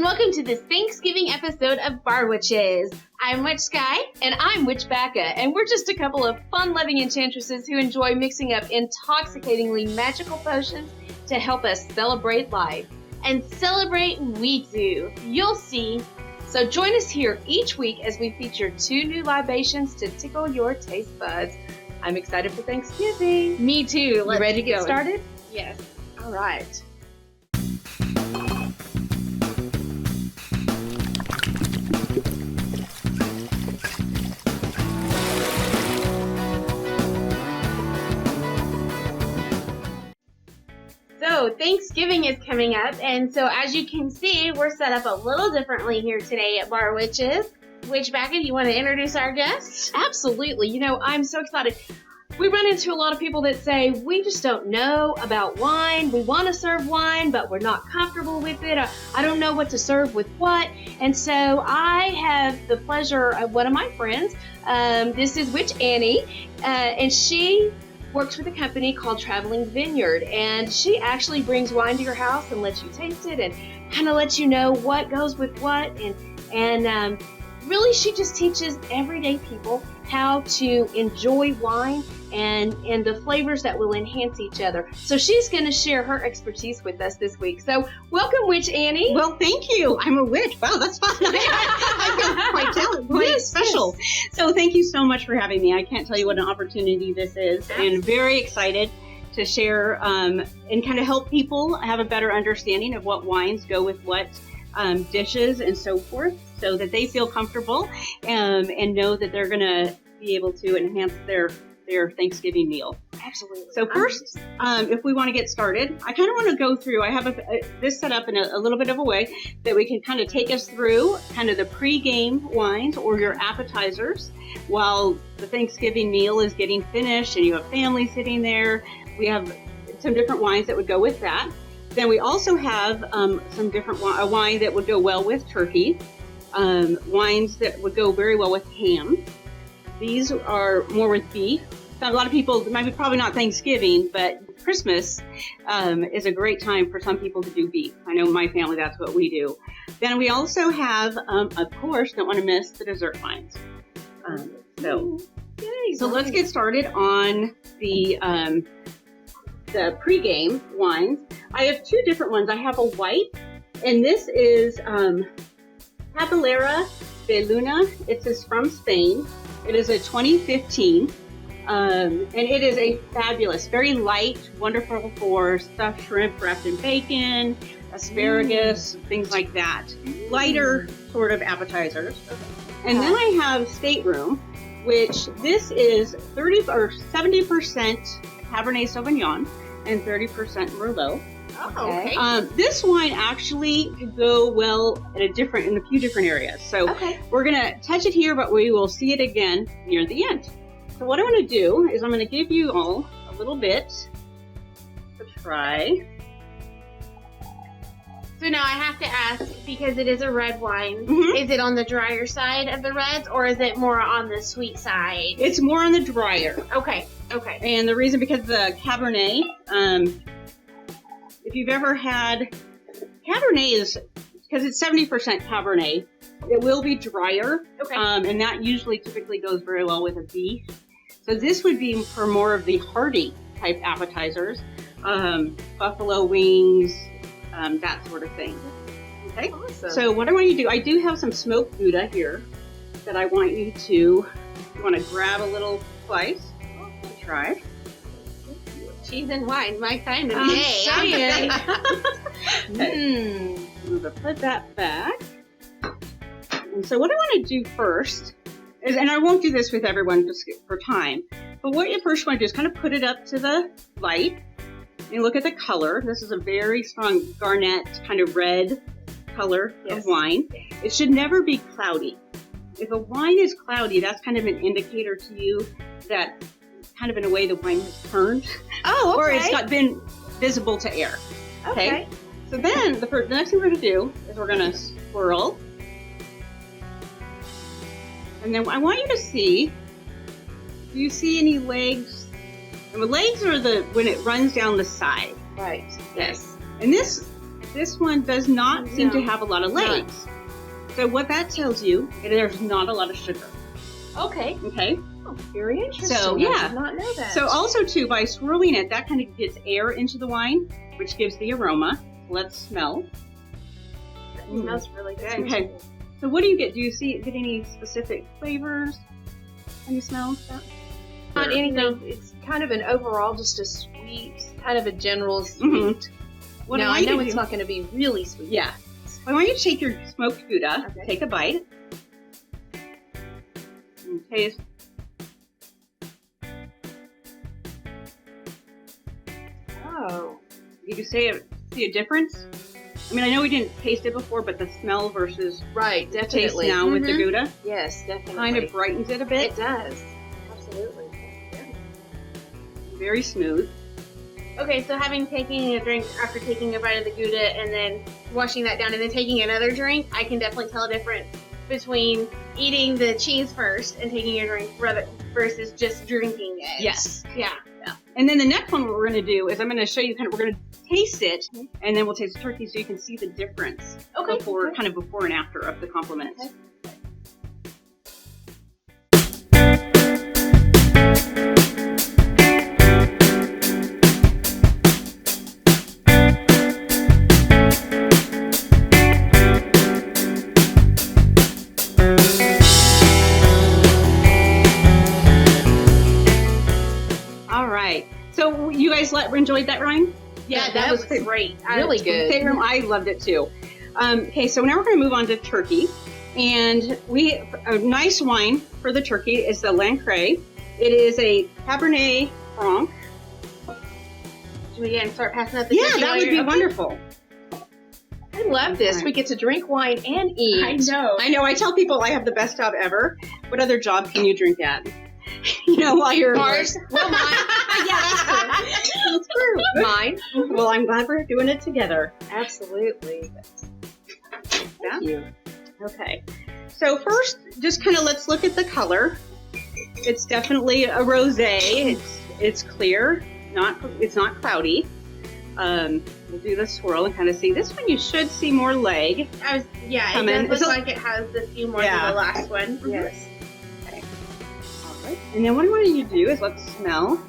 welcome to this Thanksgiving episode of Bar Witches. I'm Witch Sky. And I'm Witch Becca, and we're just a couple of fun-loving enchantresses who enjoy mixing up intoxicatingly magical potions to help us celebrate life. And celebrate we do. You'll see. So join us here each week as we feature 2 new libations to tickle your taste buds. I'm excited for Thanksgiving. Me too. You ready to get started? Yes. All right. So Thanksgiving is coming up, and so as you can see, we're set up a little differently here today at Bar Witches. Witch Becca, do you want to introduce our guests? Absolutely. You know, I'm so excited. We run into a lot of people that say, we just don't know about wine. We want to serve wine, but we're not comfortable with it. I don't know what to serve with what. And so I have the pleasure of one of my friends. This is Witch Annie, and she works with a company called Traveling Vineyard, and she actually brings wine to your house and lets you taste it and kind of lets you know what goes with what, and really she just teaches everyday people how to enjoy wine and the flavors that will enhance each other. So she's going to share her expertise with us this week. So welcome, Witch Annie. Well, thank you. I'm a witch. Wow, that's fun. I feel quite talented, quite special. Yes. So thank you so much for having me. I can't tell you what an opportunity this is, and very excited to share and kind of help people have a better understanding of what wines go with what dishes and so forth, so that they feel comfortable and know that they're going to be able to enhance their Thanksgiving meal. Absolutely. So first, if we want to get started, I kind of want to go through, I have this set up in a little bit of a way that we can kind of take us through kind of the pre-game wines or your appetizers while the Thanksgiving meal is getting finished and you have family sitting there. We have some different wines that would go with that. Then we also have some different wine that would go well with turkey, wines that would go very well with ham. These are more with beef. So a lot of people, probably not Thanksgiving, but Christmas is a great time for some people to do beef. I know my family, that's what we do. Then we also have, of course, don't want to miss the dessert wines. So let's get started on the pre-game wines. I have 2 different ones. I have a white, and this is Caballera de Luna. It's from Spain. It is a 2015, and it is a fabulous, very light, wonderful for stuffed shrimp wrapped in bacon, asparagus, things like that. Lighter sort of appetizers. And then I have Stateroom, which this is 30 or 70% Cabernet Sauvignon and 30% Merlot. Oh, okay. This wine actually could go well in a few different areas. So we're going to touch it here, but we will see it again near the end. So what I'm going to do is I'm going to give you all a little bit to try. So now I have to ask, because it is a red wine, is it on the drier side of the reds, or is it more on the sweet side? It's more on the drier. Okay. And the reason, because the Cabernet, if you've ever had Cabernet, is because it's 70% Cabernet, it will be drier. And that typically goes very well with a beef. So this would be for more of the hearty type appetizers, buffalo wings, that sort of thing. Okay. Awesome. So what I want you to do, I do have some smoked Gouda here that I want you to grab a little slice to try. Cheese and wine, my kind of day. I'm going to put that back. And so what I want to do first is, and I won't do this with everyone just for time, but what you first want to do is kind of put it up to the light and look at the color. This is a very strong garnet kind of red color of wine. It should never be cloudy. If a wine is cloudy, that's kind of an indicator to you that kind of in a way the wine has turned. Or it's not been visible to air. Okay. So then the next thing we're going to do is we're going to swirl. And then I want you to see, do you see any legs? And the legs are when it runs down the side. Right. Yes. And this This one does not seem to have a lot of legs. So what that tells you is there's not a lot of sugar. Okay. Okay. Oh, very interesting. So, I yeah. did not know that. So also too, by swirling it, that kind of gets air into the wine, which gives the aroma. Let's smell. It smells really good. Okay. So what do you get? Do you get any specific flavors? Any smells? Not anything. It's kind of an overall, just a sweet, kind of a general sweet. Mm-hmm. What now, I I know do- it's not going to be really sweet. Yeah. I want you to take your smoked Gouda, Okay. take a bite, and taste. Oh. You can see a difference? I mean, I know we didn't taste it before, but the smell versus Right, taste definitely. now with the Mhm. Gouda Yes, definitely. kind of brightens it a bit. It does. Absolutely. Very smooth. Okay, so having taken a drink after taking a bite of the Gouda and then washing that down and then taking another drink, I can definitely tell a difference between eating the cheese first and taking a drink versus just drinking it. Yes. Yeah. And then the next one we're going to do is I'm going to show you we're going to taste it, and then we'll taste the turkey so you can see the difference Okay. before and after of the compliments. Okay. All right. So you guys enjoyed that, Ryan? Yeah, that was great. Really good. I loved it too. Okay, so now we're going to move on to turkey. And a nice wine for the turkey is the Lancre. It is a Cabernet Franc. Should we start passing up the Yeah, turkey that while would you're- be wonderful. I love this. We get to drink wine and eat. I know. I know. I tell people I have the best job ever. What other job can you drink at? While you're Ours. Well, mine. Yeah, that's true. Mine. Well, I'm glad we're doing it together. Absolutely. Yeah. Thank you. Okay. So first, just let's look at the color. It's definitely a rosé. It's clear. It's not cloudy. We'll do the swirl and kind of see. This one you should see more leg. It Come in. does So- look like it has a few more Yeah. than the last one. Yes. All right. And then what I want you to do is let's smell.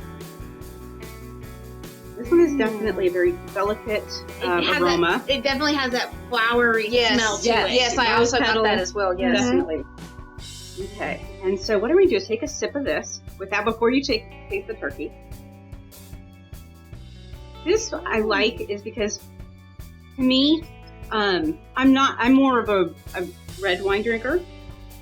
This one is definitely a very delicate aroma. It definitely has that flowery Yes. smell to Yes. it. Yes, I Rose also got petals. that as well. Yes. Definitely. Okay. And so what I'm going to do is take a sip of this before you taste the turkey. This I like is because to me, I'm more of a red wine drinker,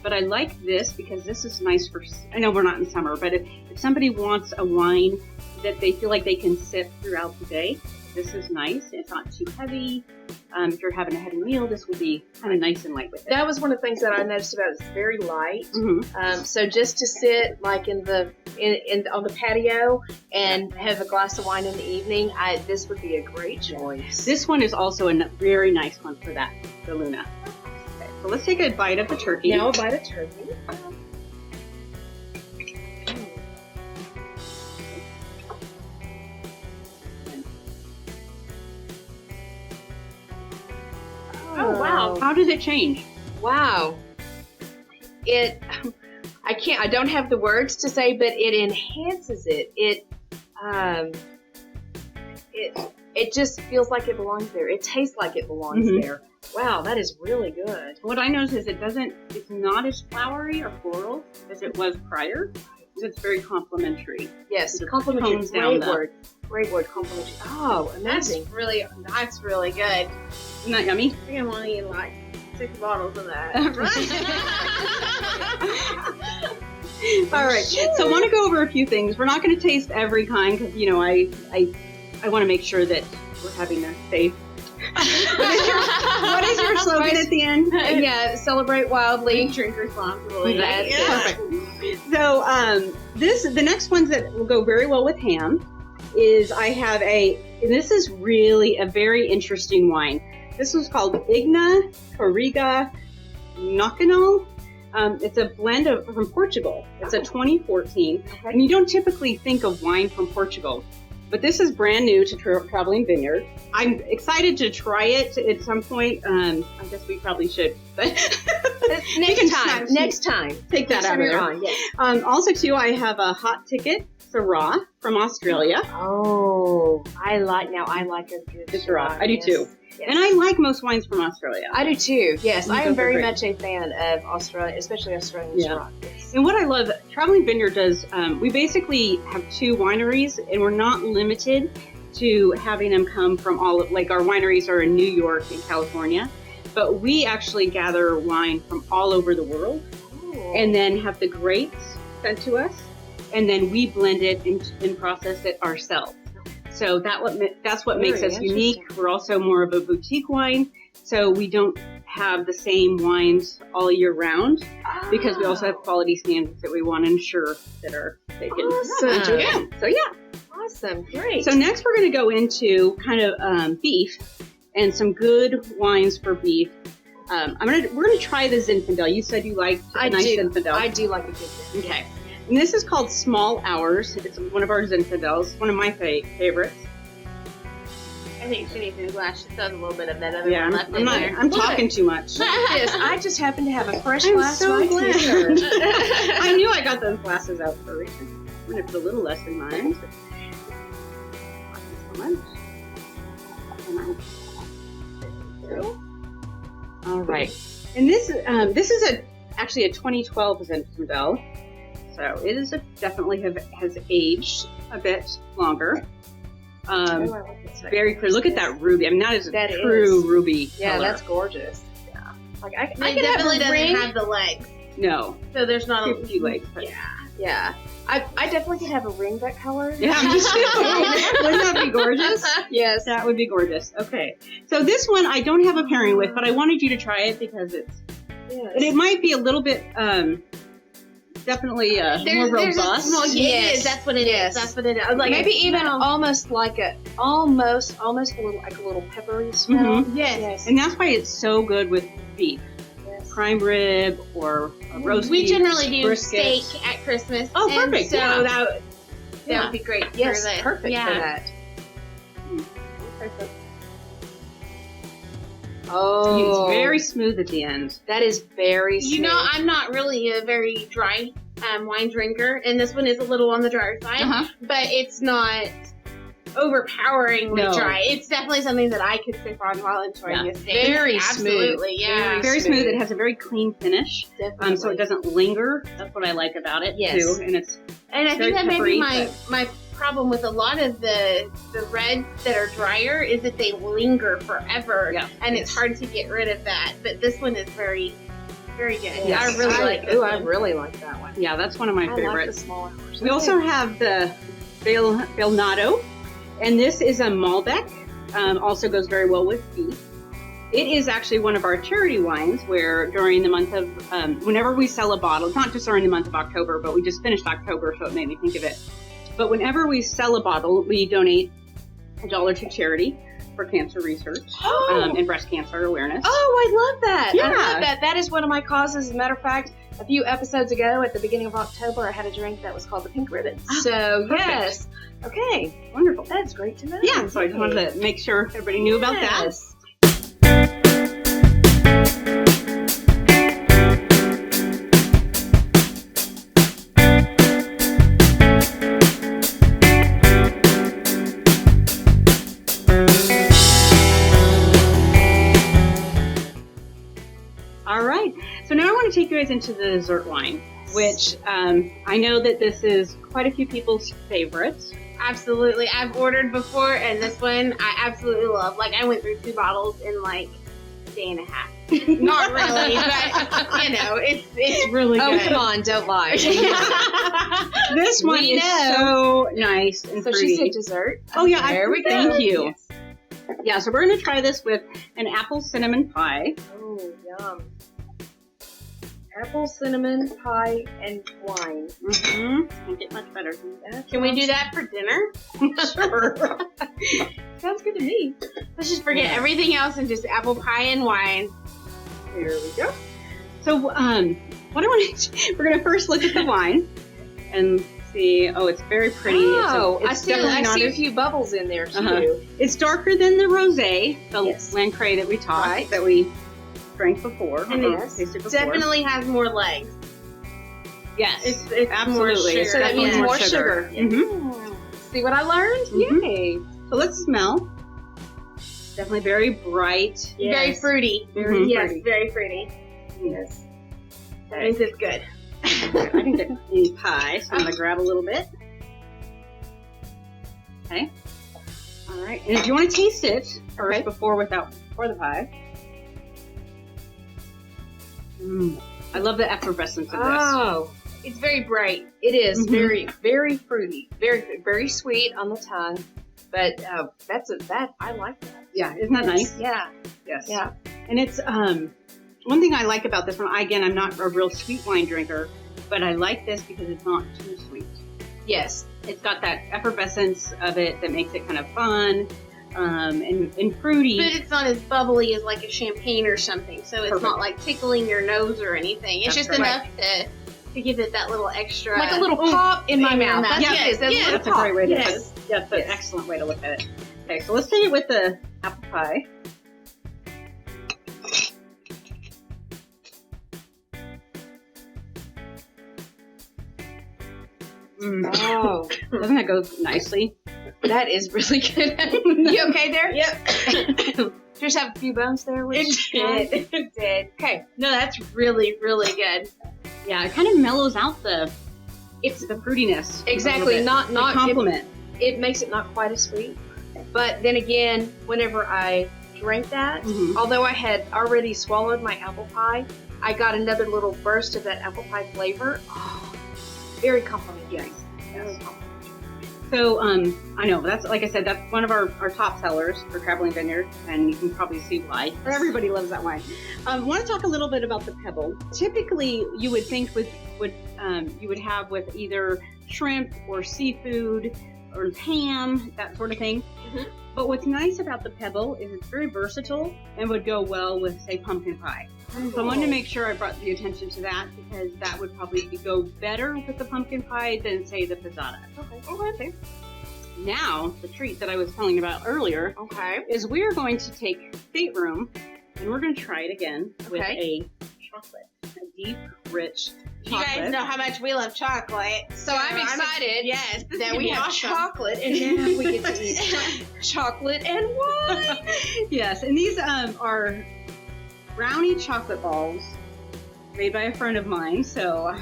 but I like this because this is nice I know we're not in summer, but if somebody wants a wine that they feel like they can sip throughout the day, this is nice. It's not too heavy. If you're having a heavy meal, this will be kind of nice and light with it. That was one of the things that I noticed about it. It's very light. Mm-hmm. So just to sit like on the patio and have a glass of wine in the evening, this would be a great choice. This one is also a very nice one for that, the Luna. Okay, so let's take a bite of the turkey. Now a bite of turkey. Oh, wow. How does it change? Wow. I don't have the words to say, but it enhances it. It just feels like it belongs there. It tastes like it belongs Mhm. there. Wow, that is really good. What I noticed is it's not as flowery or floral as it was prior. It's very complimentary. Yes, It complimentary. tones down Great word, complimentary. Oh, amazing. That's really good. Isn't that yummy? I think I'm gonna eat like 6 bottles of that. All right. So I want to go over a few things. We're not going to taste every kind because I want to make sure that we're having a safe. What is your slogan at the end? Yeah, celebrate wildly. Drink responsibly. That's Yeah. perfect. So the next ones that will go very well with ham is this is really a very interesting wine. This was called Igna Corriga Nacional. It's a blend from Portugal. It's a 2014. And you don't typically think of wine from Portugal. But this is brand new to Traveling Vineyard. I'm excited to try it at some point. I guess we probably should, but Next time. take that out of there. On, yes. Also, too, I have a hot ticket Syrah from Australia. Oh, I like a good Syrah. I do yes. too. Yes. And I like most wines from Australia. I do too. Yes, I am Those are very great. much a fan of Australia, especially Australian Syrah. Yes. And what I love, Traveling Vineyard does, we basically have 2 wineries, and we're not limited to having them come from like our wineries are in New York and California, but we actually gather wine from all over the world and then have the grapes sent to us, and then we blend it and process it ourselves. So that's what makes us unique. We're also more of a boutique wine, so we don't have the same wines all year round because we also have quality standards that we want to ensure that are taken into account. So yeah. Awesome, great. So next we're going to go into kind of beef and some good wines for beef. We're going to try the Zinfandel. You said you liked a nice Zinfandel. I do like a good one. Okay. And this is called Small Hours. It's one of our Zinfandels, one of my favorites. I think she needs a glass. She still has a little bit of that other Yeah, one left in there. I'm talking too much. Yes, I just happen to have a fresh I'm glass so right glad. here. I knew I got those glasses out for a reason. I'm going to put a little less in mine. All right. And this is actually a 2012 Zinfandel. So it is definitely has aged a bit longer. Very clear. Look at that ruby. I mean, that is a true ruby Yeah, color. that's gorgeous. Yeah. Like I It could definitely have a ring. doesn't have the legs, No. so there's not a Few legs. But Yeah. I definitely could have a ring that color. yeah, I'm just wouldn't that be gorgeous? Yes. That would be gorgeous. Okay. So this one I don't have a pairing with, but I wanted you to try it because and it might be a little bit definitely more There's a robust. small, it Yes. is. That's what it is. Yes. That's what it is. I was like, Maybe I even smell- almost a little like a little peppery smell. Mhm. Yes. And that's why it's so good with beef. Yes. Prime rib or a roast We beef, generally do brisket. steak at Christmas. Oh, and perfect, So yeah. that Yeah. would be great. Yes, for this. perfect yeah. for that. Perfect. Oh, It's very smooth at the end. that is very smooth. You know, I'm not really a very dry wine drinker, and this one is a little on the drier side, Uh-huh. but it's not overpoweringly No. dry. It's definitely something that I could sip on while enjoying Yeah. a steak. Very smooth. Absolutely, yeah. Very smooth. smooth. It has a very clean finish, Definitely. so it doesn't linger. That's what I like about it Yes. too. And it's And I Very think that may peppery, be my problem with a lot of the reds that are drier is that they linger forever, Yeah. and it's hard to get rid of that. But this one is very, very good. Yes. I really like this Ooh, I one. really like that one. yeah, that's one of my I like the favorites. small hours. We also have the Belnado, and this is a Malbec. Also goes very well with beef. It is actually one of our charity wines where during the month of, whenever we sell a bottle, not just during the month of October, but we just finished October, so it made me think of it. But whenever we sell a bottle, we donate $1 to charity for cancer research and breast cancer awareness. Oh, I love that. I Yeah. love that. That is one of my causes. As a matter of fact, a few episodes ago, at the beginning of October, I had a drink that was called the Pink Ribbon. So, perfect. yes. Okay. Wonderful. That's great to know. Yeah, so I just wanted to make sure everybody knew about that. Yes. All right. So now I want to take you guys into the dessert wine, which I know that this is quite a few people's favorites. Absolutely. I've ordered before, and this one I absolutely love. Like, I went through 2 bottles in like a day and a half. Not really, but you know, it's really Oh, good. come on. Don't lie. This one We is know. so nice and So pretty. she said dessert. Oh yeah, There we go. Thank you. Yes. Yeah, so we're going to try this with an apple cinnamon pie. Oh, yum. Apple, cinnamon, pie, and wine. Mm-hmm. Can't get much better than that. Can we do that for dinner? Sure. Sounds good to me. Let's just forget everything else and just apple pie and wine. Here we go. So, what I want to we're going to first look at the wine and see. Oh, it's very pretty. Oh, it's definitely I not see a as- few bubbles in there too. Uh-huh. It's darker than the rosé, the Yes. Lancre that we talked, Right. that we drank before. And or it tasted before. Definitely has more legs. Yes, It's absolutely. more sugar. So that Definitely means more sugar. Mhm. See what I learned? Mhm. Yay! So let's smell. Definitely very bright. Very Yes. fruity. Mhm. Yes, Fruity. very fruity. Yes. That means it's good. I didn't get any pie, so I'm going to grab a little bit. Okay. All right. And if you want to taste it first before the pie. I love the effervescence of this. Oh, It's very bright. it is Mhm. very, very fruity, very sweet on the tongue. But I like that. Yeah, isn't that nice? Yeah, Yes. yeah. And it's one thing I like about this one. Again, I'm not a real sweet wine drinker, but I like this because it's not too sweet. Yes. It's got that effervescence of it that makes it kind of fun and fruity. But it's not as bubbly as like a champagne or something. So it's Perfect. not like tickling your nose or anything. It's That's just right. enough to give it that little extra. Like a little pop in my in your mouth. mouth. That's Yes, what it is. That yes. little That's a pop. great way to Yes. put it. That's an excellent way to look at it. Okay, so let's take it with the apple pie. Oh, Doesn't that go nicely? that is really good. You okay there? Yep. Just have a few bones there. It did. It did. Okay. No, that's really, really good. Yeah, it kind of mellows out the fruitiness. Exactly. Not The compliment. It makes it not quite as sweet. But then again, whenever I drank that, Mhm. although I had already swallowed my apple pie, I got another little burst of that apple pie flavor. Oh, very complimentary. Yes. Very complimentary. So, I know, that's, like I said, that's one of our top sellers for Traveling Vineyard, and you can probably see why. Everybody loves that wine. I want to talk a little bit about the pebble. Typically, you would think you would have with either shrimp or seafood or ham, that sort of thing. Mhm. But what's nice about the pebble is it's very versatile and would go well with, say, pumpkin pie. So I wanted to make sure I brought the attention to that because that would probably go better with the pumpkin pie than, say, the pizzata. Okay. Now, the treat that I was telling you about earlier Okay. is we're going to take Stateroom and we're going to try it again with Okay. a chocolate, a deep, rich You chocolate. guys know how much we love chocolate. So I'm excited Yes, this is that gonna we be have awesome. chocolate and now we get to eat chocolate and wine. Yes, and these are brownie chocolate balls made by a friend of mine. So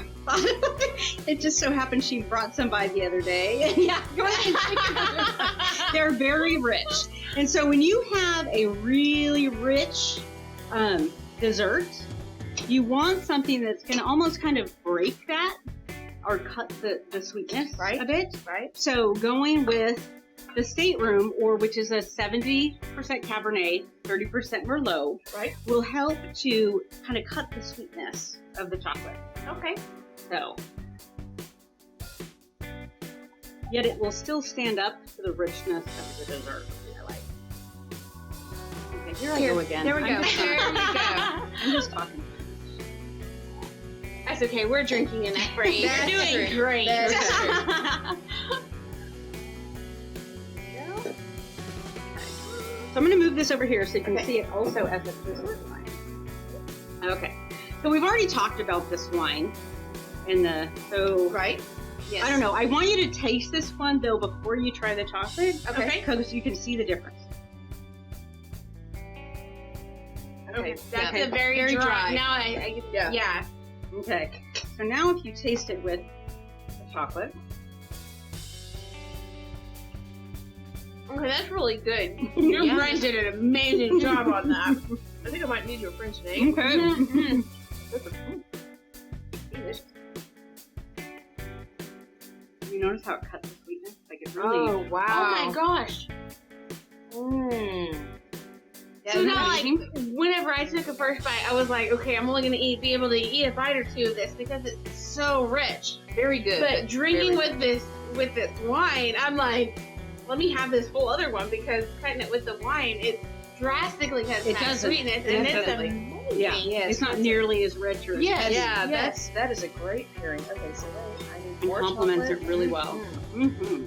it just so happened she brought some by the other day. Yeah, go ahead and take them. They're very rich. And so when you have a really rich dessert, you want something that's going to almost kind of break that or cut the sweetness Right. a bit. Right. So going with the Stateroom, which is a 70% Cabernet, 30% Merlot, Right. will help to kind of cut the sweetness of the chocolate. Okay. So, yet it will still stand up to the richness of the dessert. I like. Okay, here I go again. There we go. I'm just There talking. we go. I'm just talking. That's okay. We're drinking enough for you. That's You're doing true. great. That's So I'm going to move this over here so you can Okay. see it also as a dessert wine. Okay. So we've already talked about this wine Right. Yes. I don't know. I want you to taste this one though before you try the chocolate. Okay. Because you can see the difference. Okay. That's Okay. a very, Very dry. dry. Now I Yeah. yeah. Okay. So now if you taste it with the chocolate. Okay, that's really good. Your Yeah. friend did an amazing job on that. I think I might need your French name. Okay. Mhm. You notice how it cuts the sweetness? Like it really. Oh wow. Oh my gosh. Mm. So Isn't now, that like, amazing? whenever I took a first bite, I was like, okay, I'm only gonna be able to eat a bite or two of this because it's so rich. Very good. But drinking Very with this wine, I'm like, let me have this whole other one because cutting it with the wine, drastically cuts It back doesn't. sweetness, and it's Definitely. amazing. Yeah, Yes, it's not that's nearly as rich or Yes. Yeah, Yes. that is a great pairing. Okay, so wait, I need and more complements chocolate. it really well. Mm. Mm-hmm.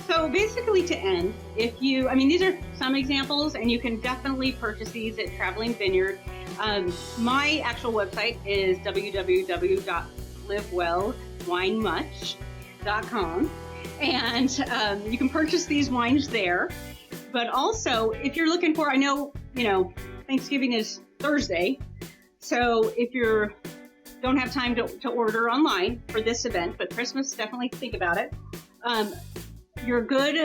So basically, to end, these are some examples, and you can definitely purchase these at Traveling Vineyard. My actual website is www.livewellwinemuch.com, and you can purchase these wines there. But also, if you're looking for, I know, Thanksgiving is Thursday, so if you don't have time to order online for this event, but Christmas, definitely think about it. Your good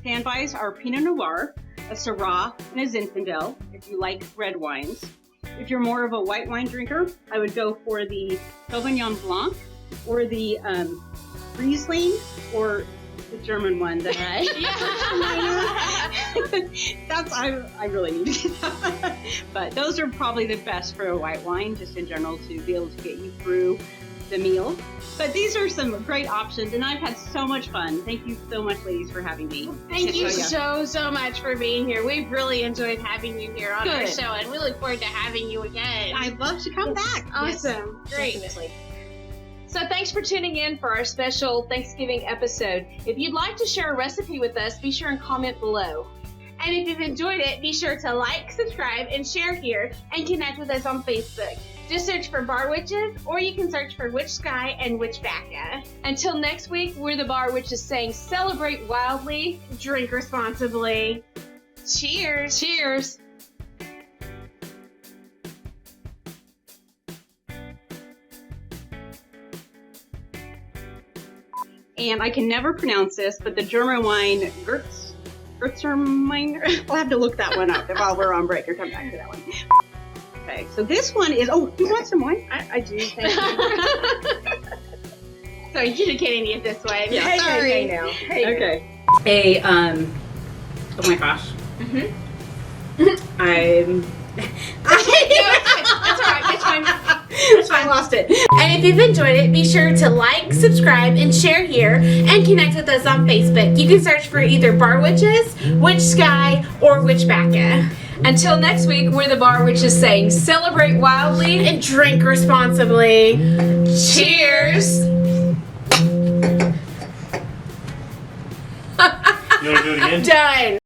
standbys are Pinot Noir, a Syrah, and a Zinfandel, if you like red wines. If you're more of a white wine drinker, I would go for the Sauvignon Blanc or the Riesling, or the German one that I really need to get that. But those are probably the best for a white wine, just in general, to be able to get you through the meal. But these are some great options, and I've had so much fun. Thank you so much, ladies, for having me. Thank you Yeah. so much for being here. We've really enjoyed having you here on our Good. show, and we look forward to having you again. I'd love to come back. Awesome. Great. Definitely. So thanks for tuning in for our special Thanksgiving episode. If you'd like to share a recipe with us, be sure and comment below. And if you've enjoyed it, be sure to like, subscribe, and share here, and connect with us on Facebook. Just search for Bar Witches, or you can search for Witch Sky and Witch Bacca. Until next week, we're the Bar Witches saying celebrate wildly, Drink responsibly. Cheers. cheers. And I can never pronounce this, but the German wine, Gewürztraminer. I'll have to look that one up while we're on break, or come back to that one. Okay, so this one is, you want some wine? I do, thank you. Sorry, you can't any of this way. Yeah, Sorry. Hey now. Hey Okay. Oh my gosh. I'm. That's all right. It's fine. I lost it. And if you've enjoyed it, be sure to like, subscribe, and share here, and connect with us on Facebook. You can search for either Bar Witches, Witch Sky, or Witch Bacca. Until next week, we're the Bar Witches saying celebrate wildly, And drink responsibly. cheers. You want to do it again? Done.